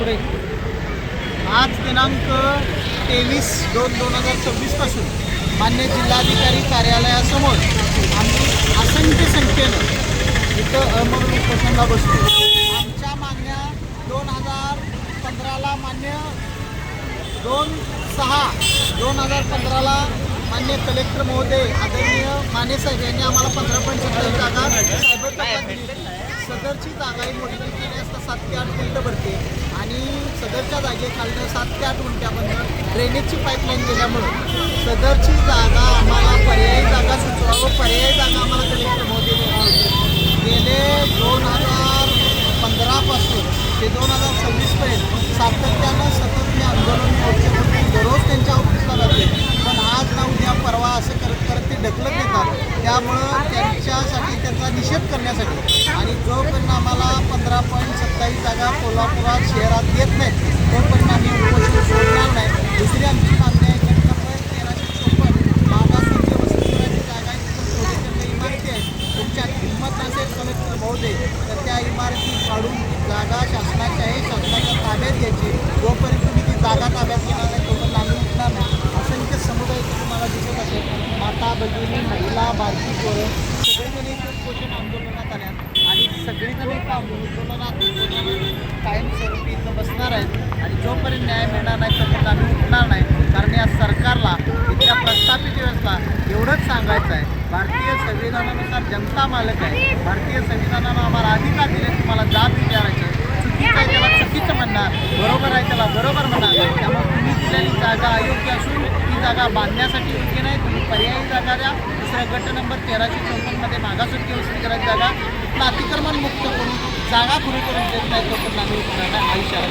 पुढे आज दिनांक 23/2/2026 पासून मान्य जिल्हाधिकारी कार्यालयासमोर आम्ही असंख्य संख्येनं इथं अमरण उपोषणाला बसतो। आमच्या मागण्या 2015ला मान्य 2/6/2015ला मान्य कलेक्टर महोदय आदरणीय माने साहेब यांनी आम्हाला 15.70 जागा सायबर टप्प्यात दिली। सदरची जागा ही मोठी केली असता 7 ते 8 गुंठ भरते आणि सदरच्या जागेखालनं 7 ते 8 गुंठ्यापर्यंत ड्रेनेजची पाईपलाईन गेल्यामुळं सदरची जागा आम्हाला पर्यायी जागा सुचवावं, पर्यायी जागा आम्हाला कलेक्टर महोदय देणार होते। गेले 2015 पासून ते 2026 पर्यंत सातत्यानं सतत मी आंदोलन मोर्चे दररोज त्यांच्या ऑफिसला जाते, पण आज ना उद्या परवा असं करत करत ते ढकलत देतात। त्यामुळं त्यांच्यासाठी त्यांचा निषेध करण्यासाठी आणि जोपर्यंत आम्हाला 15.27 जागा कोल्हापुरात शहरात देत नाहीत तोपर्यंत आम्ही उपोषण सोडणार नाही। दुसरी आमची मागणी आहे गट नंबर 1354 मागासवर्गीय वसतिगृहाची जागा आहे, तिथं थोडे इमारती आहेत। तुमच्या किंमत नसेल कलेक्टर महोदय तर त्या इमारती काढून जागा शासनाची आहे, शासनाच्या ताब्यात घ्यायची। जोपर्यंत तुम्ही ती जागा ताब्यात घेणार नाही तोपर्यंत आम्ही उठणार नाही। असंख्य समुदाय तुम्हाला दिसत असेल, माता भगिनी महिला बारकी पोरं सगळेजण एक उपोषण आंदोलनात आल्यात आणि सगळेजण एक आंदोलनात कायमस्वरूपी इथं बसणार आहेत आणि जोपर्यंत न्याय मिळणार नाही तोपर्यंत आम्ही उठणार नाही। कारण या सरकारला इथल्या प्रस्थापित व्यवस्था एवढंच सांगायचं आहे, भारतीय संविधानानुसार जनता मालक आहे, भारतीय संविधानानं आम्हाला अधिकार दिले तुम्हाला जाब विचारायचं, चुकीचं आहे त्याला चुकीचं म्हणणार, बरोबर आहे त्याला बरोबर म्हणणार। त्यामुळे तुम्ही दिलेली जागा अयोग्य असून ती जागा बांधण्यासाठी योग्य नाही, तुम्ही पर्यायी जागा द्या। दुसऱ्या गट नंबर 1354 मागासवर्गीय वसतिगृहाची जागा तिथलं अतिक्रमण मुक्त करून जागा खुली करून देत नाही तोपर्यंत आम्ही उठणार नाही हा इशारा